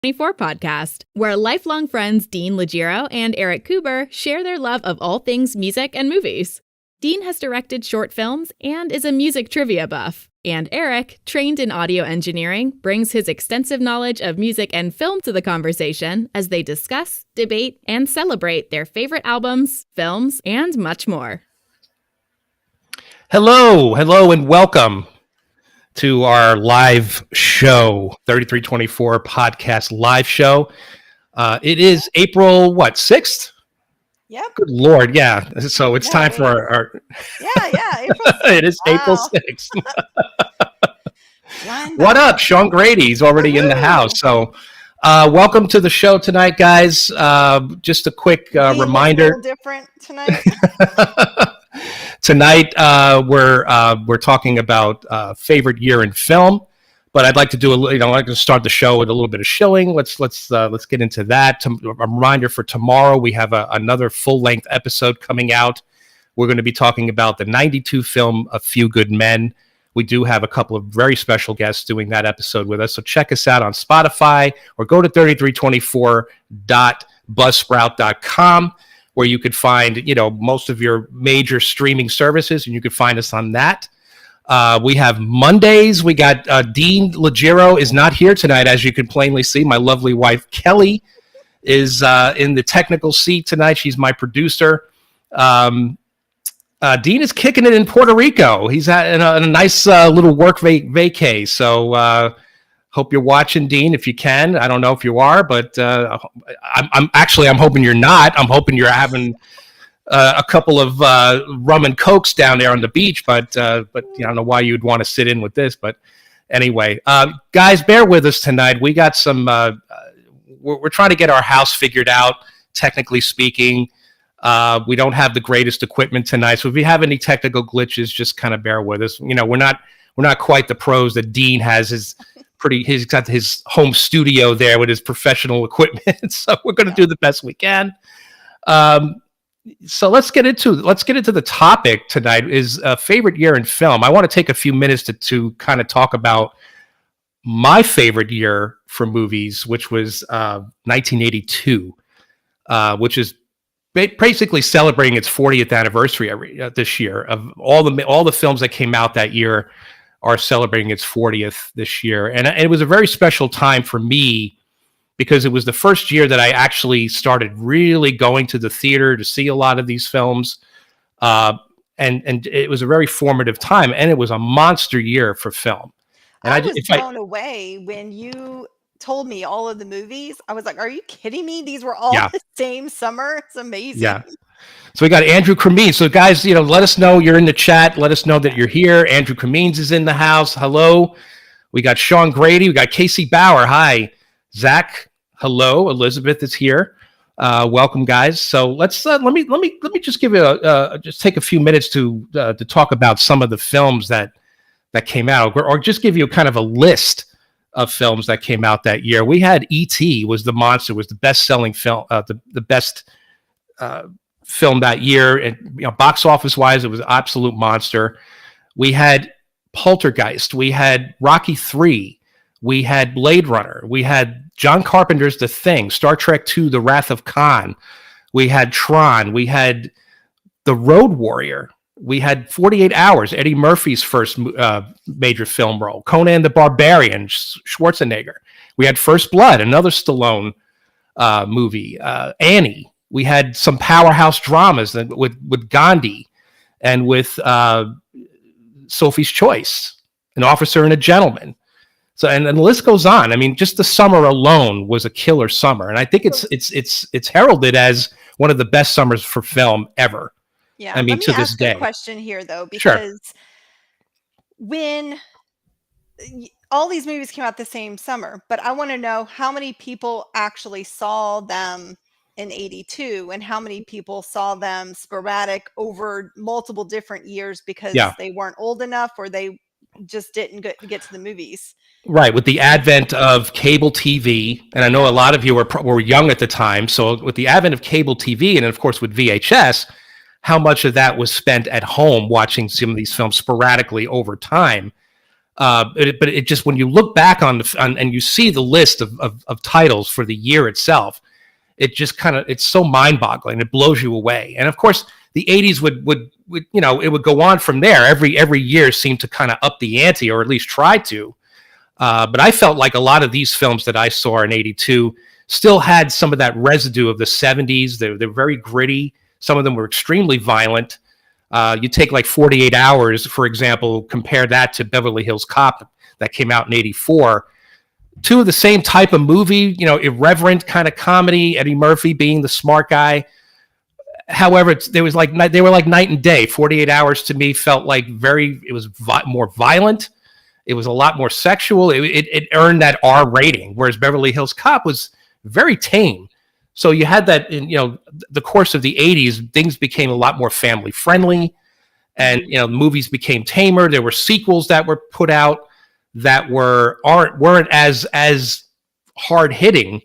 24 podcast, where lifelong friends Dean Legiro and Eric Kuber share their love of all things music and movies. Dean has directed short films and is a music trivia buff. And Eric, trained in audio engineering, brings his extensive knowledge of music and film to the conversation as they discuss, debate, and celebrate their favorite albums, films, and much more. Hello, and welcome to our live show, 3324 podcast live show. It is April, 6th? Yep. Good Lord, yeah. So it's time for our April 6th. It is Wow. April 6th. What up? Sean Grady's already in the house. So welcome to the show tonight, guys. Just a quick reminder. A little different tonight. Tonight, we're talking about favorite year in film, but I'd like to do I'd like to start the show with a little bit of shilling. Let's get into that. A reminder for tomorrow, we have another full-length episode coming out. We're going to be talking about the 92 film A Few Good Men. We do have a couple of very special guests doing that episode with us, so check us out on Spotify or go to 3324.buzzsprout.com. where you could find, most of your major streaming services, and you could find us on that. We have Mondays. We got Dean Legiro is not here tonight, as you can plainly see. My lovely wife, Kelly, is in the technical seat tonight. She's my producer. Dean is kicking it in Puerto Rico. He's in a nice little work vacay. So hope you're watching, Dean, if you can. I don't know if you are, but I'm hoping you're not. I'm hoping you're having a couple of rum and cokes down there on the beach, but I don't know why you'd want to sit in with this. But anyway, guys, bear with us tonight. We got some. We're trying to get our house figured out. Technically speaking, we don't have the greatest equipment tonight, so if you have any technical glitches, just kind of bear with us. We're not quite the pros that Dean has. He's got his home studio there with his professional equipment, so we're going to do the best we can. So let's get into the topic tonight. Is favorite year in film. I want to take a few minutes to kind of talk about my favorite year for movies, which was 1982, which is basically celebrating its 40th anniversary this year. Of all the films that came out that year are celebrating its 40th this year. And it was a very special time for me because it was the first year that I actually started really going to the theater to see a lot of these films. And it was a very formative time, and it was a monster year for film. And I was blown away when you told me all of the movies. I was like, are you kidding me? These were all the same summer. It's amazing. Yeah. So we got Andrew Cremines. So guys, let us know you're in the chat. Let us know that you're here. Andrew Cremines is in the house. Hello. We got Sean Grady. We got Casey Bauer. Hi. Zach. Hello. Elizabeth is here. Welcome, guys. So let's let me just give you just take a few minutes to talk about some of the films that came out, or just give you kind of a list of films that came out that year. We had E.T. was the monster, was the best-selling film, the best film that year, and box office wise, it was an absolute monster. We had Poltergeist, we had Rocky III, we had Blade Runner, we had John Carpenter's The Thing, Star Trek II: The Wrath of Khan, we had Tron, we had The Road Warrior, we had 48 Hours, Eddie Murphy's first major film role, Conan the Barbarian, Schwarzenegger. We had First Blood, another Stallone movie, Annie. We had some powerhouse dramas with Gandhi and with Sophie's Choice, An Officer and a Gentleman. So and the list goes on. I mean, just the summer alone was a killer summer, and I think it's heralded as one of the best summers for film ever. Yeah, I mean, to this day. Let me ask a question here, though, because when all these movies came out the same summer, but I want to know how many people actually saw them in 82 and how many people saw them sporadic over multiple different years because they weren't old enough or they just didn't get to the movies. Right, with the advent of cable TV, and I know a lot of you were young at the time, so with the advent of cable TV and of course with VHS, how much of that was spent at home watching some of these films sporadically over time. But it just, when you look back on and you see the list of titles for the year itself, it just it's so mind-boggling. It blows you away. And of course, the 80s would it would go on from there. Every year seemed to kind of up the ante, or at least try to. But I felt like a lot of these films that I saw in 82 still had some of that residue of the 70s. They're very gritty. Some of them were extremely violent. You take like 48 Hours, for example, compare that to Beverly Hills Cop that came out in 84. Two of the same type of movie, irreverent kind of comedy, Eddie Murphy being the smart guy. However, they were like night and day. 48 Hours to me felt like it was more violent. It was a lot more sexual. It earned that R rating, whereas Beverly Hills Cop was very tame. So you had that in, the course of the 80s, things became a lot more family friendly, and, movies became tamer. There were sequels that were put out that weren't as hard hitting,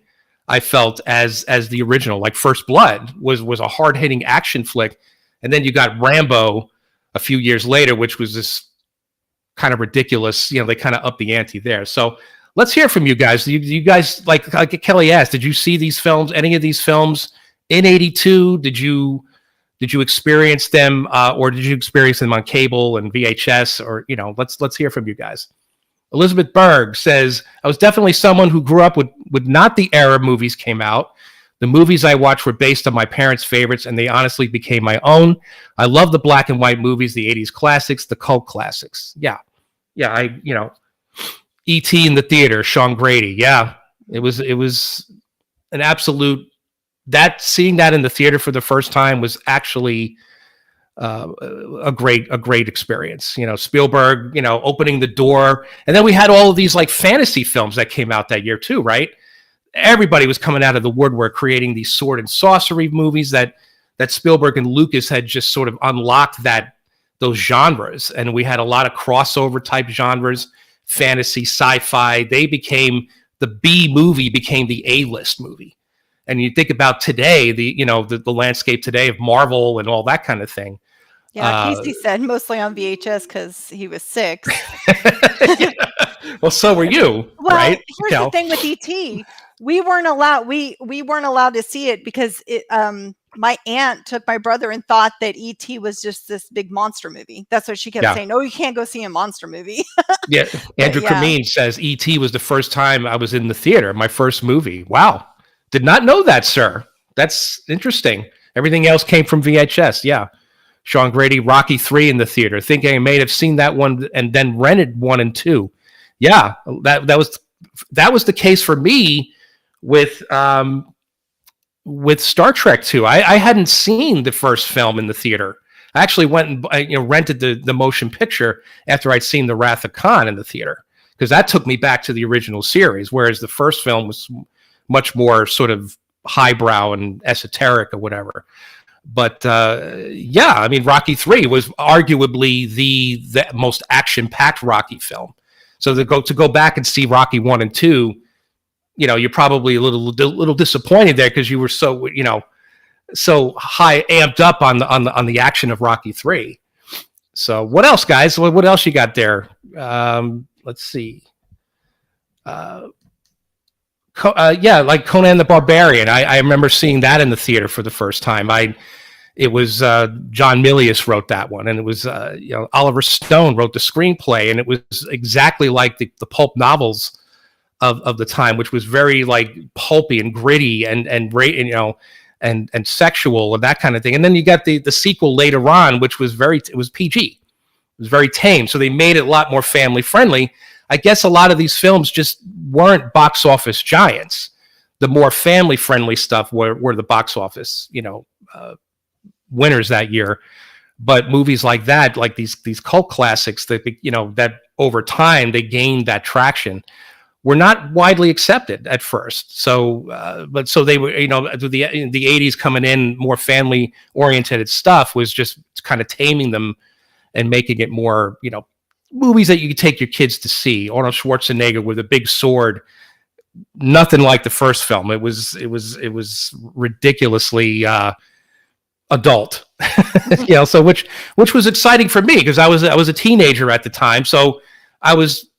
I felt, as the original. Like First Blood was a hard hitting action flick. And then you got Rambo a few years later, which was this kind of ridiculous, they kind of upped the ante there. So let's hear from you guys. You guys, like Kelly asked, did you see these films, any of these films in 82? Did you experience them, or did you experience them on cable and VHS? Or, let's hear from you guys. Elizabeth Berg says, I was definitely someone who grew up with not the era movies came out. The movies I watched were based on my parents' favorites, and they honestly became my own. I love the black and white movies, the 80s classics, the cult classics. Yeah, E.T. in the theater, Sean Grady. Yeah, it was an absolute, seeing that in the theater for the first time was actually a great experience. Spielberg, opening the door. And then we had all of these like fantasy films that came out that year too, right? Everybody was coming out of the woodwork creating these sword and sorcery movies that Spielberg and Lucas had just sort of unlocked those genres. And we had a lot of crossover type genres, fantasy, sci-fi. The B movie became the A-list movie. And you think about today, the landscape today of Marvel and all that kind of thing. Yeah, Casey said mostly on VHS because he was 6. Yeah. Well, so were you, right? Here's the thing with E.T. We weren't allowed to see it because my aunt took my brother and thought that E.T. was just this big monster movie. That's what she kept saying. No, you can't go see a monster movie. Yeah. Andrew Kameen says E.T. was the first time I was in the theater, my first movie. Wow. Did not know that, sir. That's interesting. Everything else came from VHS. Yeah. Sean Grady, Rocky 3 in the theater. Thinking I may have seen that one and then rented 1 and 2. Yeah, that was the case for me with Star Trek 2. I hadn't seen the first film in the theater. I actually went and rented the motion picture after I'd seen The Wrath of Khan in the theater, because that took me back to the original series, whereas the first film was much more sort of highbrow and esoteric or whatever. But Rocky 3 was arguably the most action-packed Rocky film. So to go back and see Rocky 1 and 2, you're probably a little disappointed there because you were so high amped up on the action of Rocky 3. So what else, guys? What else you got there? Let's see. Like Conan the Barbarian. I remember seeing that in the theater for the first time. It was John Milius wrote that one, and it was Oliver Stone wrote the screenplay, and it was exactly like the pulp novels of the time, which was very like pulpy and gritty and sexual and that kind of thing. And then you got the sequel later on, which was it was PG. It was very tame, so they made it a lot more family friendly. I guess a lot of these films just weren't box office giants. The more family friendly stuff were the box office, winners that year. But movies like that, like these cult classics that over time they gained that traction, were not widely accepted at first. So, so they were, the 80s coming in, more family oriented stuff was just kind of taming them and making it more, movies that you could take your kids to see. Arnold Schwarzenegger with a big sword, nothing like the first film. It was ridiculously adult, so which was exciting for me because I was a teenager at the time. So I was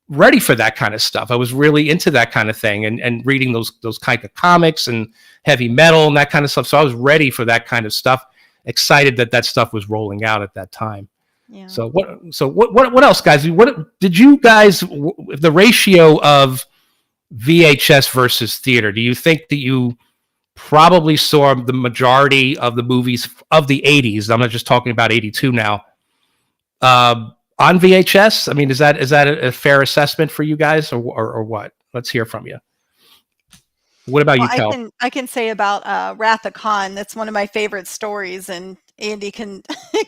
ready for that kind of stuff. I was really into that kind of thing and reading those kind of comics and heavy metal and that kind of stuff. So I was ready for that kind of stuff. Excited that stuff was rolling out at that time. Yeah. So what else, guys? What did you guys, the ratio of VHS versus theater? Do you think that you probably saw the majority of the movies of the 80s? I'm not just talking about 82 now. On VHS? I mean, is that a fair assessment for you guys, or what? Let's hear from you. What about you, Kel? I can say about Wrath of Khan. That's one of my favorite stories, and Andy can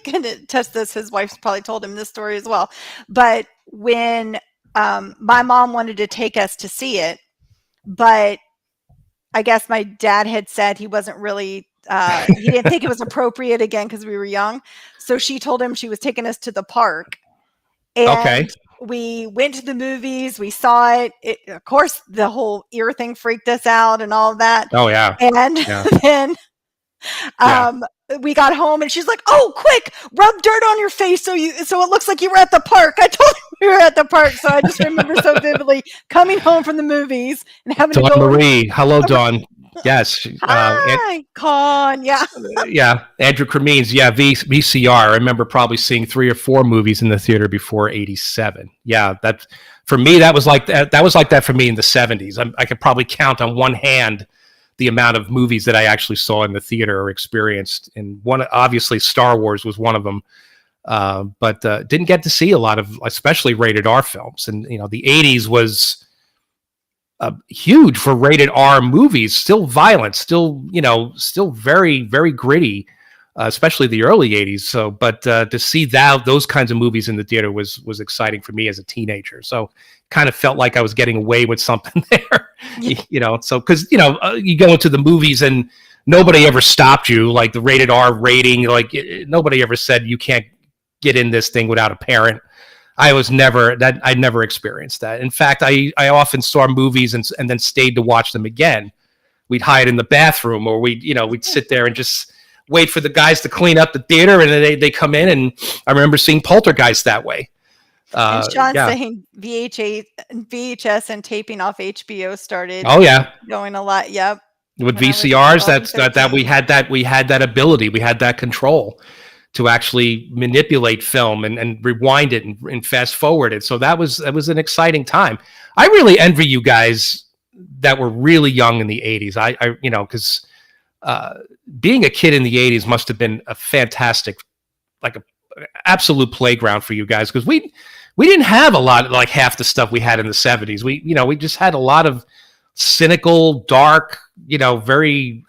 attest this. His wife's probably told him this story as well. But when my mom wanted to take us to see it, but I guess my dad had said he wasn't really, he didn't think it was appropriate again because we were young. So she told him she was taking us to the park. And we went to the movies. We saw it. Of course, the whole ear thing freaked us out and all of that. Oh, yeah. And then we got home and she's like, "Oh, quick, rub dirt on your face so it looks like you were at the park." I told her we were at the park. So I just remember so vividly coming home from the movies and having to go. Dawn Marie. Hello, Dawn. Yes. Hi, Con. Yeah. Yeah. Andrew Cremines. Yeah. VCR. I remember probably seeing 3 or 4 movies in the theater before 87. Yeah. That for me, that was like that. That was like that for me in the 70s. I could probably count on one hand the amount of movies that I actually saw in the theater or experienced. And one, obviously, Star Wars was one of them. But didn't get to see a lot of, especially rated R films. And the 80s was huge for rated R movies, still violent, still very, very gritty, especially the early 80s. So, but to see those kinds of movies in the theater was exciting for me as a teenager. So kind of felt like I was getting away with something there, so, cause you go into the movies and nobody ever stopped you, like the rated R rating, like nobody ever said you can't get in this thing without a parent. I never experienced that. In fact, I often saw movies and then stayed to watch them again. We'd hide in the bathroom, or we'd sit there and just wait for the guys to clean up the theater, and then they come in. And I remember seeing Poltergeist that way. And Sean saying VHS and taping off HBO started. Oh yeah, going a lot. Yep. With VCRs, that we had that ability, we had that control to actually manipulate film and rewind it and fast forward it. So that was an exciting time. I really envy you guys that were really young in the 80s. Because being a kid in the 80s must have been a fantastic, like a absolute playground for you guys. Because we didn't have a lot, like half the stuff we had in the 70s. We just had a lot of cynical, dark, very,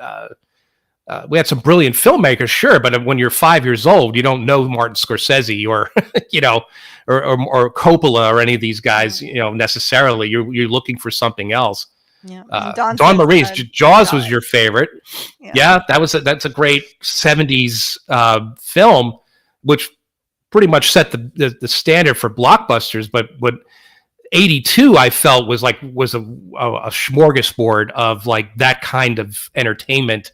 we had some brilliant filmmakers, sure, but when you're 5 years old, you don't know Martin Scorsese or or Coppola or any of these guys, necessarily. You're looking for something else. Yeah, Dawn Marie's Jaws was your favorite. Yeah, that's a great 70s film, which pretty much set the standard for blockbusters. But what 82 I felt was a smorgasbord of like that kind of entertainment.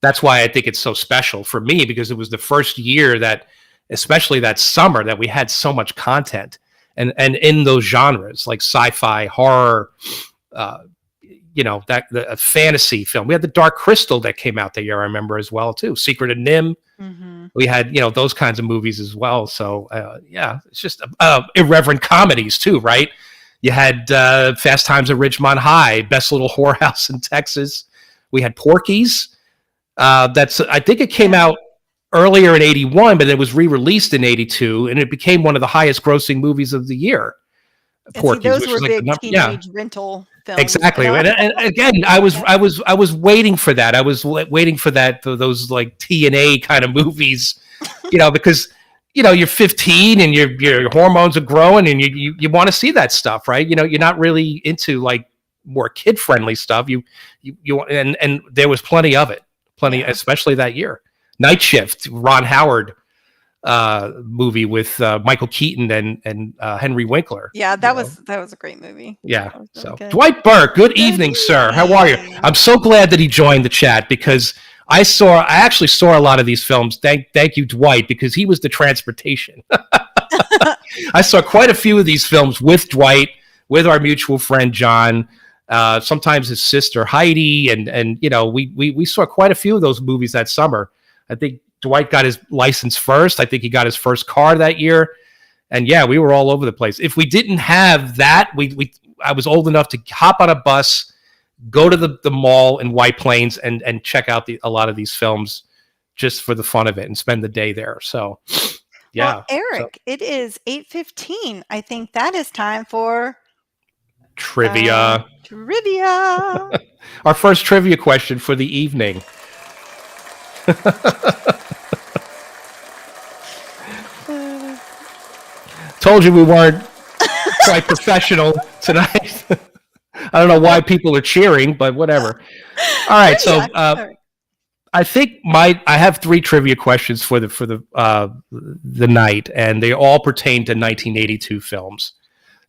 That's why I think it's so special for me, because it was the first year that, especially that summer, that we had so much content and in those genres like sci-fi, horror, the fantasy film. We had the Dark Crystal that came out that year, I remember as well too. Secret of NIMH. Mm-hmm. We had those kinds of movies as well. So it's just irreverent comedies too, right? You had Fast Times at Ridgemont High, Best Little Whorehouse in Texas. We had Porky's. I think it came out earlier in 81, but it was re-released in 82, and it became one of the highest grossing movies of the year. Porky's, those were big teenage rental films. Exactly. And again, I was waiting for that. I was waiting for those like T&A kind of movies, because you're 15 and your hormones are growing and you want to see that stuff, right? You're not really into like more kid-friendly stuff. You and there was plenty of it. Especially that year. Night Shift, Ron Howard movie with Michael Keaton and Henry Winkler. Yeah, that was a great movie. Yeah. So Dwight Burke, good evening, sir. How are you? I'm so glad that he joined the chat, because I actually saw a lot of these films. Thank you, Dwight, because he was the transportation. I saw quite a few of these films with Dwight, with our mutual friend John, sometimes his sister Heidi, and we saw quite a few of those movies that summer. I think Dwight got his license first. I think he got his first car that year, and yeah, we were all over the place. If we didn't have that, I was old enough to hop on a bus, go to the mall in White Plains, and check out a lot of these films just for the fun of it and spend the day there. So, yeah. Well, Eric, it is 8:15. I think that is time for trivia. Trivia. Our first trivia question for the evening. Told you we weren't quite professional tonight. I don't know why people are cheering, but whatever. All right, so I think I have 3 trivia questions for the night, and they all pertain to 1982 films.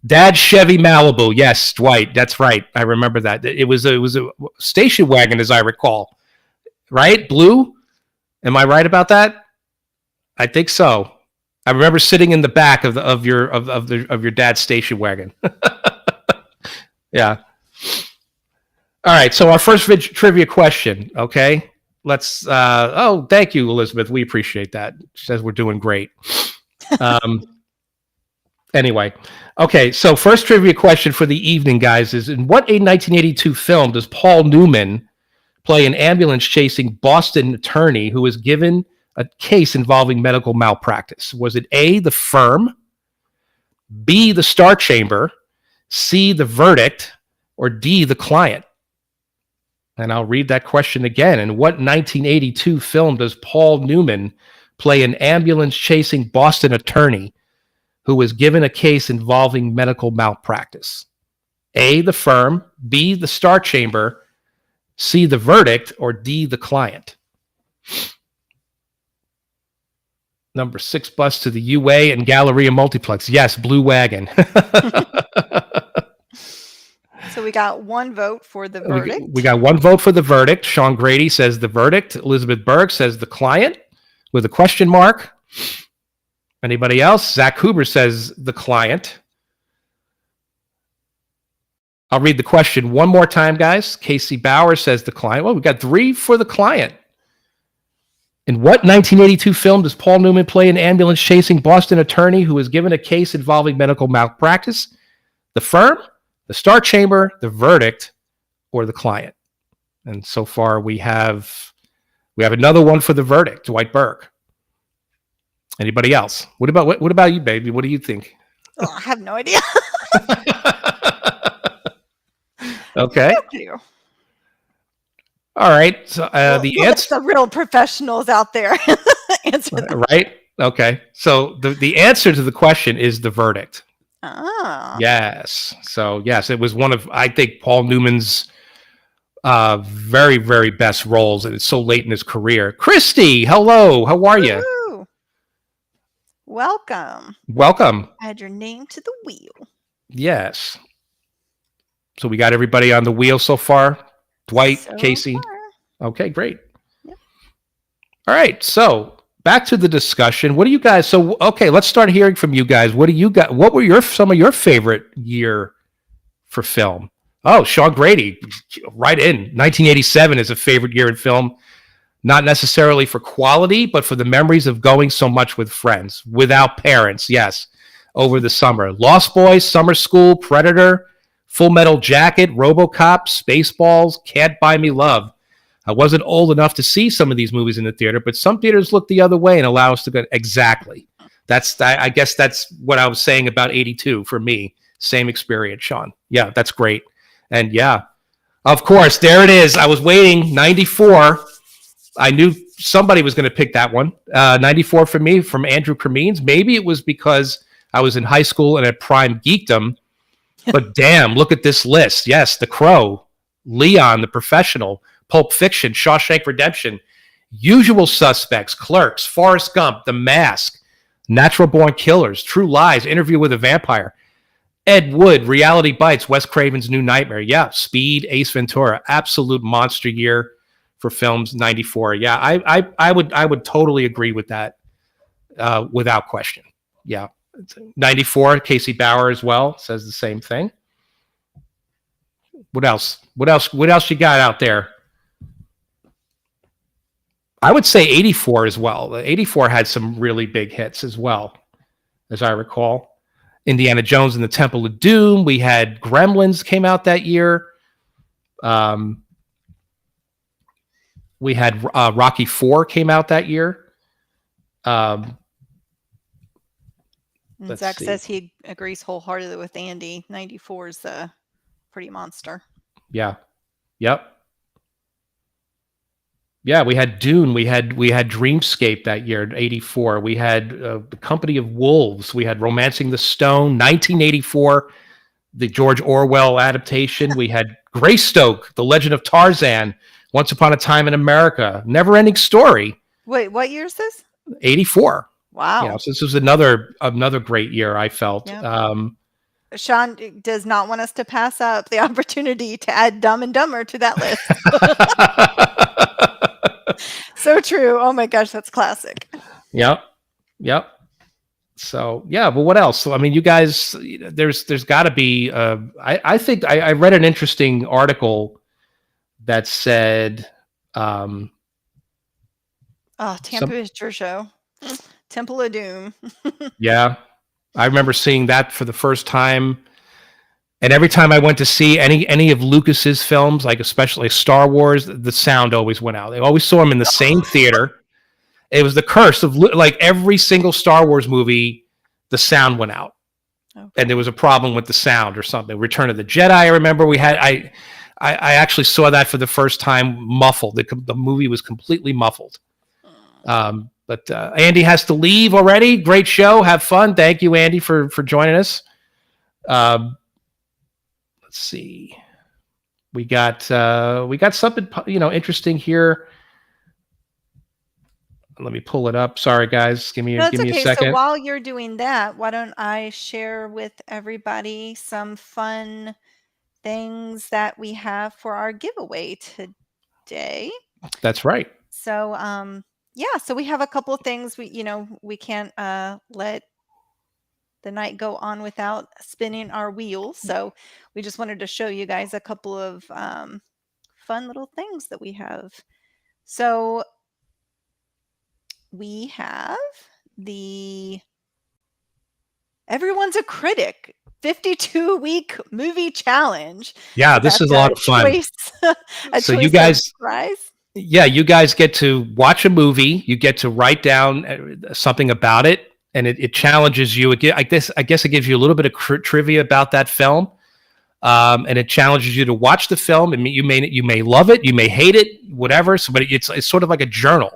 Dad's Chevy Malibu, yes, Dwight, that's right. I remember that. It was a station wagon, as I recall, right? Blue. Am I right about that? I think so. I remember sitting in the back of your dad's station wagon. Yeah. All right. So our first trivia question. Okay. Let's. Thank you, Elizabeth. We appreciate that. She says we're doing great. Anyway. Okay. So first trivia question for the evening, guys, is in what a 1982 film does Paul Newman play an ambulance chasing Boston attorney who was given a case involving medical malpractice? Was it A, The Firm, B, The Star Chamber, C, The Verdict, or D, The Client? And I'll read that question again. In what 1982 film does Paul Newman play an ambulance-chasing Boston attorney who was given a case involving medical malpractice? A, The Firm, B, The Star Chamber, C, The Verdict, or D, The Client? Number 6 bus to the UA and Galleria Multiplex. Yes, Blue Wagon. So we got 1 vote for The Verdict. We got 1 vote for The Verdict. Sean Grady says The Verdict. Elizabeth Berg says The Client with a question mark. Anybody else? Zach Huber says The Client. I'll read the question one more time, guys. Casey Bauer says The Client. Well, we got 3 for The Client. In what 1982 film does Paul Newman play an ambulance-chasing Boston attorney who was given a case involving medical malpractice? The Firm, The Star Chamber, The Verdict, or The Client? And so far we have another one for The Verdict, Dwight Burke. Anybody else? What about you, baby? What do you think? Oh, I have no idea. Okay. All right. So the answer, the real professionals out there answer that. Right? Okay. So the answer to the question is The Verdict. Ah. Yes. So yes, it was one of, I think, Paul Newman's very, very best roles, and it's so late in his career. Christy, hello. How are you? Welcome. Add your name to the wheel. Yes. So we got everybody on the wheel so far. Dwight, Casey. Far. Okay, great. Yep. All right. So back to the discussion. What do you guys? So okay, let's start hearing from you guys. What do you got? What were some of your favorite year for film? Oh, Sean Grady, right in. 1987 is a favorite year in film. Not necessarily for quality, but for the memories of going so much with friends, without parents, yes, over the summer. Lost Boys, Summer School, Predator, Full Metal Jacket, RoboCop, Spaceballs, Can't Buy Me Love. I wasn't old enough to see some of these movies in the theater, but some theaters look the other way and allow us to go. Exactly. I guess that's what I was saying about 82 for me. Same experience, Sean. Yeah, that's great. And yeah, of course, there it is. I was waiting, 94. I knew somebody was going to pick that one. 94 for me from Andrew Cremines. Maybe it was because I was in high school and at prime geekdom. But damn, look at this list. Yes, The Crow, Leon, The Professional, Pulp Fiction, Shawshank Redemption, Usual Suspects, Clerks, Forrest Gump, The Mask, Natural Born Killers, True Lies, Interview with a Vampire, Ed Wood, Reality Bites, Wes Craven's New Nightmare. Yeah, Speed, Ace Ventura. Absolute monster year for films, 94. Yeah, I would totally agree with that without question. Yeah. 94, Casey Bauer as well says the same thing. What else? What else you got out there? I would say 84 as well. 84 had some really big hits as well, as I recall. Indiana Jones and the Temple of Doom. We had Gremlins came out that year. We had Rocky IV came out that year. Zach says he agrees wholeheartedly with Andy. 94 is a pretty monster. Yeah. Yep. Yeah, we had Dune. We had Dreamscape that year in 84. We had The Company of Wolves. We had Romancing the Stone, 1984, the George Orwell adaptation. We had Greystoke, The Legend of Tarzan, Once Upon a Time in America, Never Ending Story. Wait, what year is this? 84. Wow. You know, so this was another great year, I felt. Yep. Sean does not want us to pass up the opportunity to add Dumb and Dumber to that list. So true. Oh my gosh, that's classic. Yep. So yeah, but what else? So, I mean, you guys, there's got to be. I think I read an interesting article that said, Tampa Picture Show, Temple of Doom. Yeah, I remember seeing that for the first time. And every time I went to see any of Lucas's films, like especially Star Wars, the sound always went out. They always saw him in the same theater. It was the curse of like every single Star Wars movie, the sound went out, and there was a problem with the sound or something. Return of the Jedi, I remember we had. I actually saw that for the first time muffled. The movie was completely muffled. But Andy has to leave already. Great show. Have fun. Thank you, Andy, for joining us. Let's see. We got something interesting here. Let me pull it up. Sorry, guys. Give me a second. So while you're doing that, why don't I share with everybody some fun things that we have for our giveaway today? That's right. So so we have a couple of things. We can't let the night go on without spinning our wheels. So we just wanted to show you guys a couple of fun little things that we have. So we have the Everyone's a Critic 52-week movie challenge. Yeah, this is a lot of fun. So you guys, surprise. Yeah, you guys get to watch a movie. You get to write down something about it. And it challenges you. I guess it gives you a little bit of trivia about that film, and it challenges you to watch the film. And you may love it, you may hate it, whatever. So, but it's sort of like a journal.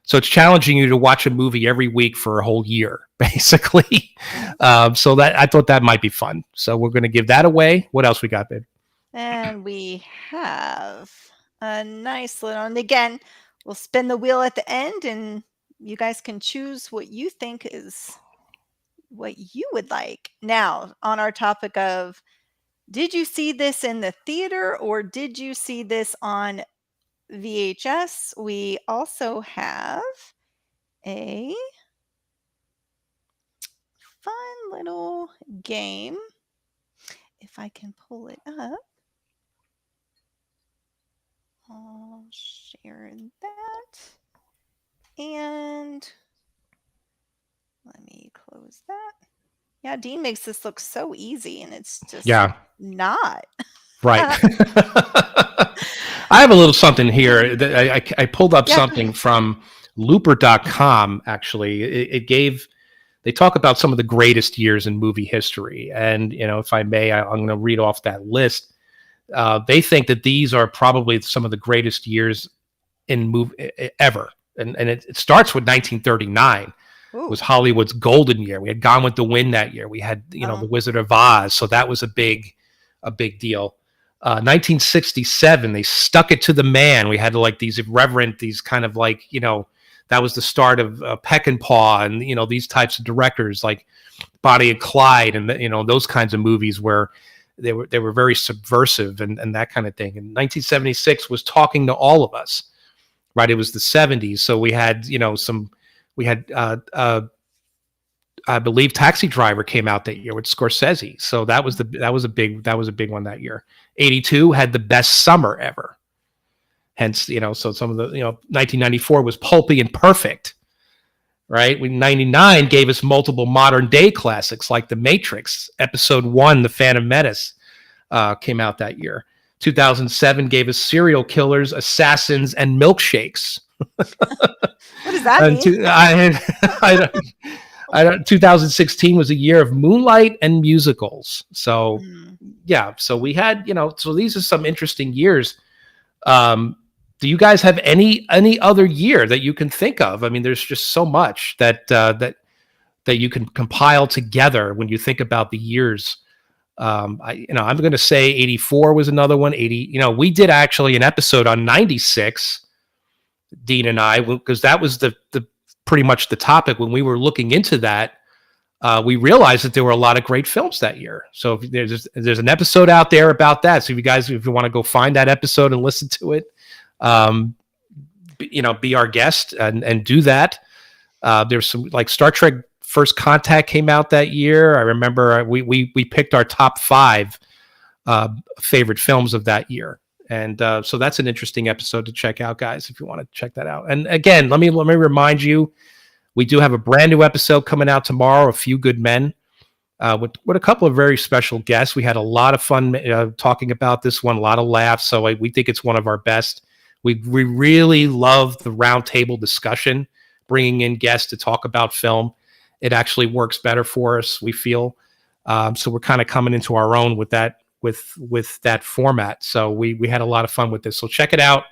So it's challenging you to watch a movie every week for a whole year, basically. So that I thought that might be fun. So we're going to give that away. What else we got, babe? And we have a nice little. And again, we'll spin the wheel at the end and you guys can choose what you think is what you would like. Now, on our topic of, did you see this in the theater or did you see this on VHS? We also have a fun little game. If I can pull it up, I'll share that. And let me close that. Yeah, Dean makes this look so easy, and it's just not. Right. I have a little something here. That I pulled up something from Looper.com, actually. They talk about some of the greatest years in movie history. And, if I may, I'm going to read off that list. They think that these are probably some of the greatest years in movie ever. And it starts with 1939. Ooh. It was Hollywood's golden year. We had Gone with the Wind that year. We had, The Wizard of Oz. So that was a big deal. 1967, they stuck it to the man. We had these irreverent, these kind of that was the start of Peckinpah and, these types of directors like Bonnie and Clyde and, those kinds of movies where they were very subversive and that kind of thing. And 1976 was Talking to All of Us. Right, it was the 70s, so we had I believe Taxi Driver came out that year with Scorsese. So that was a big one that year. 82 had the best summer ever. Hence, so some of the, 1994 was pulpy and perfect, right? 99 gave us multiple modern day classics like The Matrix, Episode 1, The Phantom Menace came out that year. 2007 gave us serial killers, assassins, and milkshakes. What does that mean? 2016 was a year of Moonlight and musicals. So, yeah. So we had, so these are some interesting years. Do you guys have any other year that you can think of? I mean, there's just so much that you can compile together when you think about the years. I'm going to say 84 was another one. 80. We did actually an episode on 96, Dean and I, because that was the pretty much the topic when we were looking into that. We realized that there were a lot of great films that year. So if there's an episode out there about that. So if you want to go find that episode and listen to it, be our guest and do that. There's some like Star Trek First Contact came out that year. I remember we picked our top 5 favorite films of that year. And so that's an interesting episode to check out, guys, if you want to check that out. And again, let me remind you, we do have a brand new episode coming out tomorrow, A Few Good Men, with a couple of very special guests. We had a lot of fun talking about this one, a lot of laughs. So we think it's one of our best. We really love the roundtable discussion, bringing in guests to talk about film. It actually works better for us, we feel. So we're kind of coming into our own with that format. So we had a lot of fun with this. So check it out.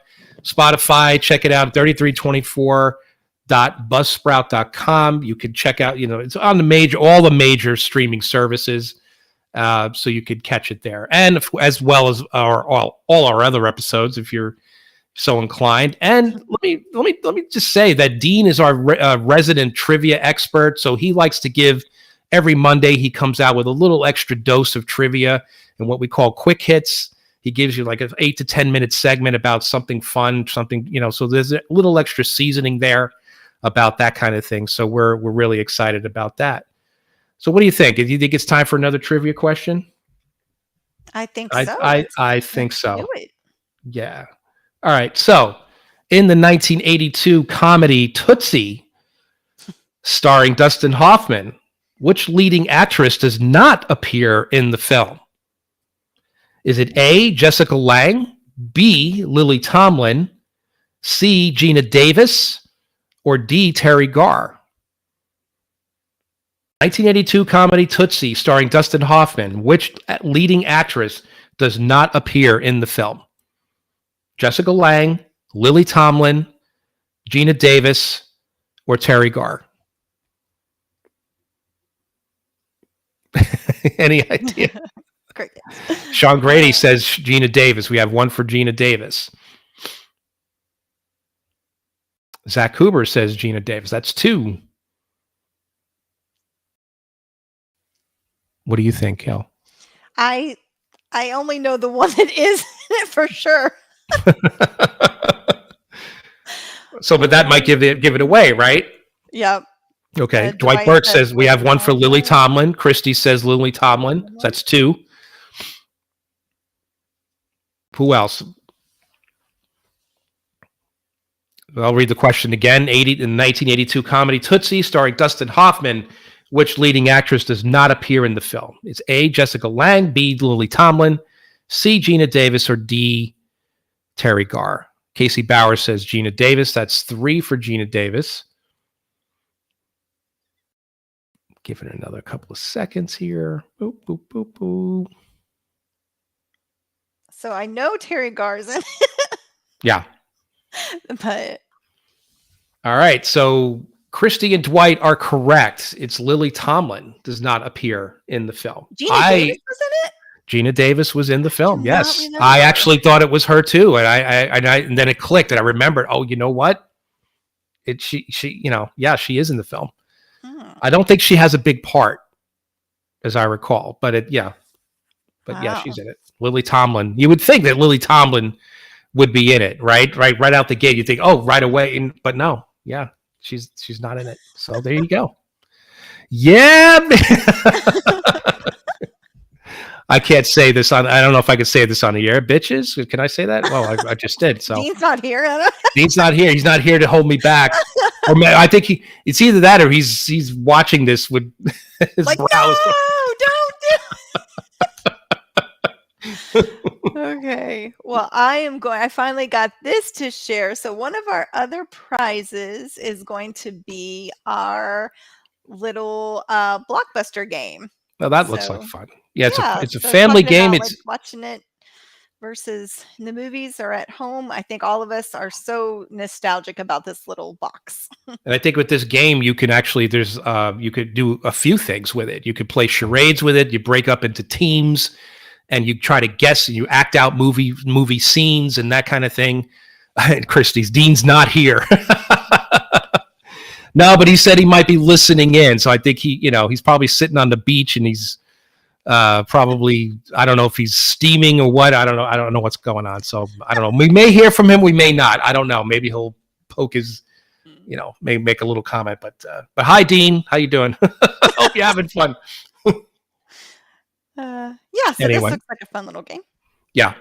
Spotify, check it out, 3324.buzzsprout.com. You can check out, it's on all the major streaming services. So you could catch it there. And as well as all our other episodes, if you're so inclined. And let me just say that Dean is our resident trivia expert. So he likes to give every Monday, he comes out with a little extra dose of trivia and what we call quick hits. He gives you like an 8 to 10 minute segment about something fun, something, so there's a little extra seasoning there about that kind of thing. So we're really excited about that. So what do you think? Do you think it's time for another trivia question? I think so. I think so. Do it. Yeah. All right. So in the 1982 comedy Tootsie, starring Dustin Hoffman, which leading actress does not appear in the film? Is it A, Jessica Lange, B, Lily Tomlin, C, Gina Davis, or D, Terry Garr? 1982 comedy Tootsie, starring Dustin Hoffman, which leading actress does not appear in the film? Jessica Lange, Lily Tomlin, Gina Davis, or Terry Garr? Any idea? Great. Sean Grady says Gina Davis. We have one for Gina Davis. Zach Huber says Gina Davis. That's 2. What do you think, Kel? I only know the one that is in it for sure. So, but that might give it away, right? Yep. Okay. Dwight Burke says we have one for Lily Tomlin. Christy says Lily Tomlin. So that's 2. Who else? I'll read the question again. In 1982 comedy Tootsie, starring Dustin Hoffman, which leading actress does not appear in the film? It's A, Jessica Lange, B, Lily Tomlin, C, Gina Davis, or D, Terry Garr. Casey Bauer says Gina Davis. That's 3 for Gina Davis. Give it another couple of seconds here. Boop, boop, boop, boop. So I know Terry Garr's in it. Yeah. But all right. So Christy and Dwight are correct. It's Lily Tomlin does not appear in the film. Gina Davis was in it? Gina Davis was in the film. Yes. I actually thought it was her too. And then it clicked and I remembered, oh, you know what? She she is in the film. I don't think she has a big part, as I recall, but yeah, she's in it. Lily Tomlin. You would think that Lily Tomlin would be in it, right? Right out the gate. You think, oh, right away, but no, yeah, she's not in it. So there you go. Yeah. I can't say this on. I don't know if I could say this on the air. Bitches, can I say that? Well, I just did. So Dean's not here. Dean's not here. He's not here to hold me back. Or I think it's either that or he's watching this with his like, brows. no, don't do it. Okay. Well, I finally got this to share. So one of our other prizes is going to be our little Blockbuster game. Well, that looks like fun. Yeah, it's a so family game. Like It's watching it versus in the movies or at home. I think all of us are so nostalgic about this little box. And I think with this game, you can actually you could do a few things with it. You could play charades with it. You break up into teams, and you try to guess and you act out movie scenes and that kind of thing. And Christie's Dean's not here. No, but he said he might be listening in. So I think he's probably sitting on the beach and he's probably, I don't know if he's steaming or what. I don't know what's going on. So I don't know. We may hear from him. We may not. I don't know. Maybe he'll poke his, may make a little comment. But hi, Dean. How you doing? Hope you're having fun. Yeah. So anyway. This looks like a fun little game. Yeah.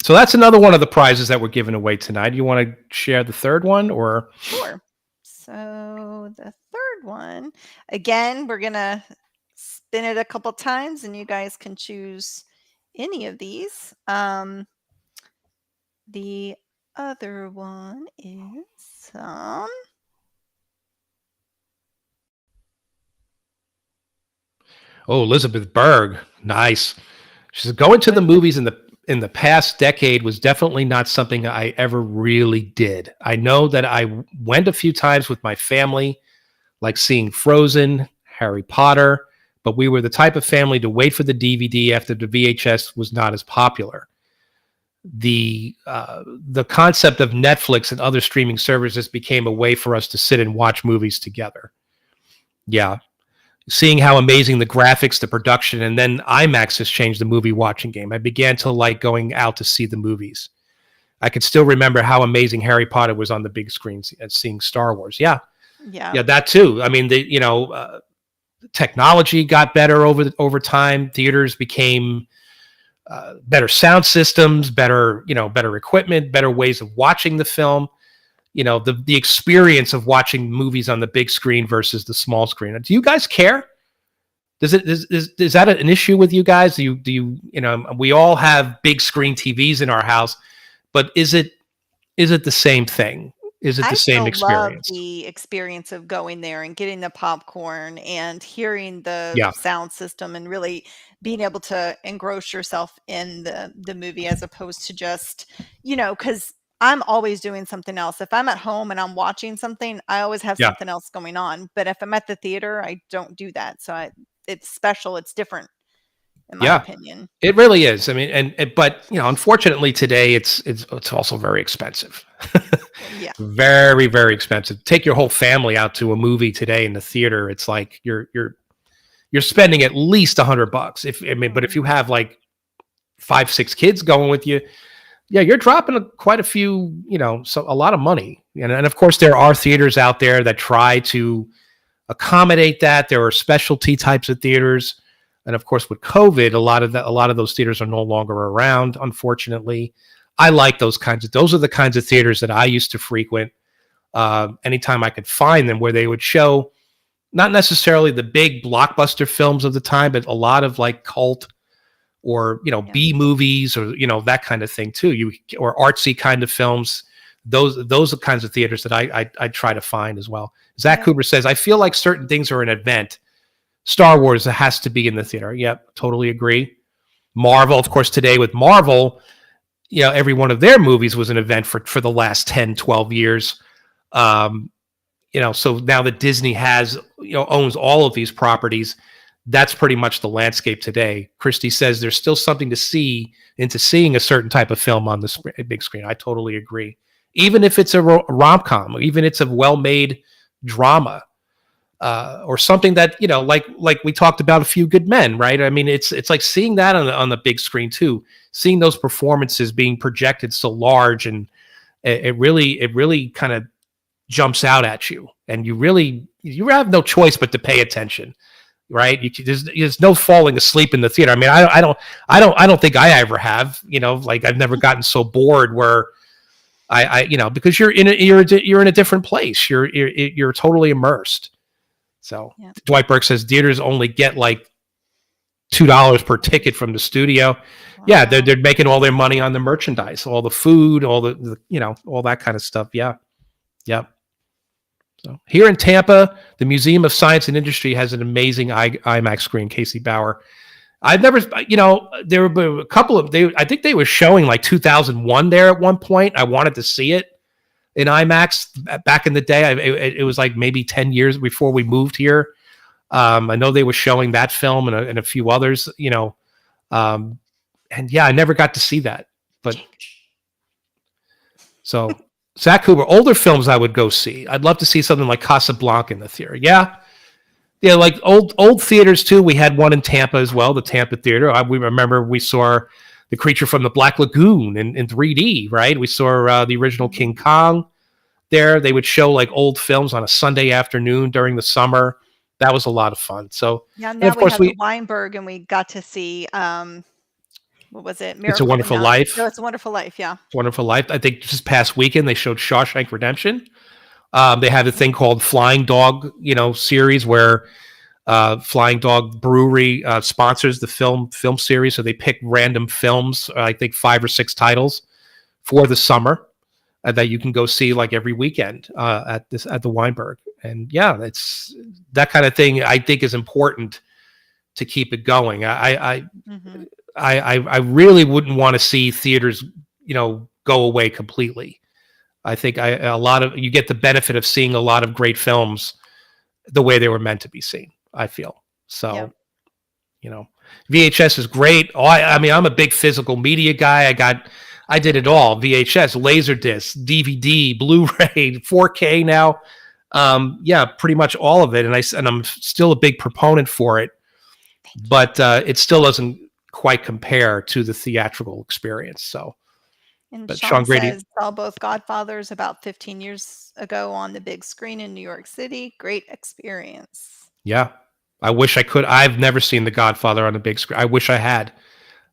So that's another one of the prizes that we're giving away tonight. You want to share the third one or? Sure. So the third one, again, we're going to spin it a couple times and you guys can choose any of these. The other one is Oh, Elizabeth Berg. Nice. She says going to the movies in the past decade was definitely not something I ever really did. I know that I went a few times with my family, like seeing Frozen, Harry Potter, but we were the type of family to wait for the DVD after the VHS was not as popular. The concept of Netflix and other streaming services became a way for us to sit and watch movies together. Yeah. Seeing how amazing the graphics, the production, and then IMAX has changed the movie watching game. I began to like going out to see the movies. I can still remember how amazing Harry Potter was on the big screens and seeing Star Wars. Yeah, that too. I mean, technology got better over time. Theaters became better sound systems, better equipment, better ways of watching the film. The experience of watching movies on the big screen versus the small screen. Do you guys care? Is that an issue with you guys? Do you we all have big screen TVs in our house, but is it the same thing? Is it the same experience? I love the experience of going there and getting the popcorn and hearing the sound system and really being able to engross yourself in the movie as opposed to just, because I'm always doing something else. If I'm at home and I'm watching something, I always have something else going on. But if I'm at the theater, I don't do that. So it's special. It's different, in my opinion. It really is. I mean, but unfortunately today it's also very expensive. Very, very expensive. Take your whole family out to a movie today in the theater. It's like you're spending at least $100. But if you have like 5-6 kids going with you, you're dropping quite a few, a lot of money. And of course, there are theaters out there that try to accommodate that. There are specialty types of theaters. And of course, with COVID, a lot of those theaters are no longer around, unfortunately. I like those are the kinds of theaters that I used to frequent anytime I could find them, where they would show not necessarily the big blockbuster films of the time, but a lot of like cult or B movies or that kind of thing too. Or artsy kind of films. Those are the kinds of theaters that I try to find as well. Zach Cooper says, I feel like certain things are an event. Star Wars has to be in the theater. Yep, totally agree. Marvel, of course, today with Marvel, every one of their movies was an event for the last 10, 12 years. So now that Disney owns all of these properties, that's pretty much the landscape today. Christy says there's still something to see into seeing a certain type of film on the big screen. I totally agree. Even if it's a rom-com, even if it's a well-made drama, or something that, like we talked about A Few Good Men, right? I mean, it's like seeing that on the big screen too, seeing those performances being projected so large, and it really kind of jumps out at you, and you really you have no choice but to pay attention, right? There's no falling asleep in the theater. I mean, I don't think I ever have. Like I've never gotten so bored where because you're in a different place. You're totally immersed. So yeah. Dwight Burke says theaters only get like $2 per ticket from the studio. Wow. Yeah, they're making all their money on the merchandise, all the food, all the all that kind of stuff. Yeah, yep. So here in Tampa, the Museum of Science and Industry has an amazing IMAX screen. Casey Bauer. I've never, there were a couple of I think they were showing like 2001 there at one point. I wanted to see it in IMAX back in the day. It was like maybe 10 years before we moved here. I know they were showing that film and a few others, and yeah, I never got to see that. But so Zach Cooper, older films I would go see. I'd love to see something like Casablanca in the theater. Yeah, like old theaters too. We had one in Tampa as well, the Tampa Theater. We remember we saw The Creature from the Black Lagoon in 3D, right? We saw the original King Kong there. They would show like old films on a Sunday afternoon during the summer. That was a lot of fun. So yeah, now of course we have the Weinberg, and we got to see what was it? It's a Wonderful Life. No, It's a Wonderful Life. Yeah, It's a Wonderful Life. I think this past weekend they showed Shawshank Redemption. They had a thing called Flying Dog, series where Flying Dog Brewery sponsors the film series. So they pick random films, I think 5 or 6 titles for the summer that you can go see like every weekend at the Weinberg. And yeah, it's that kind of thing I think is important to keep it going. I really wouldn't want to see theaters, go away completely. I think you get the benefit of seeing a lot of great films the way they were meant to be seen, I feel. So, VHS is great. I mean, I'm a big physical media guy. I did it all. VHS, Laserdisc, DVD, Blu-ray, 4K now. Yeah, pretty much all of it. And I'm still a big proponent for it, but it still doesn't quite compare to the theatrical experience. So, and Sean Grady saw both Godfathers about 15 years ago on the big screen in New York City. Great experience. Yeah, I wish I could. I've never seen The Godfather on the big screen. I wish I had.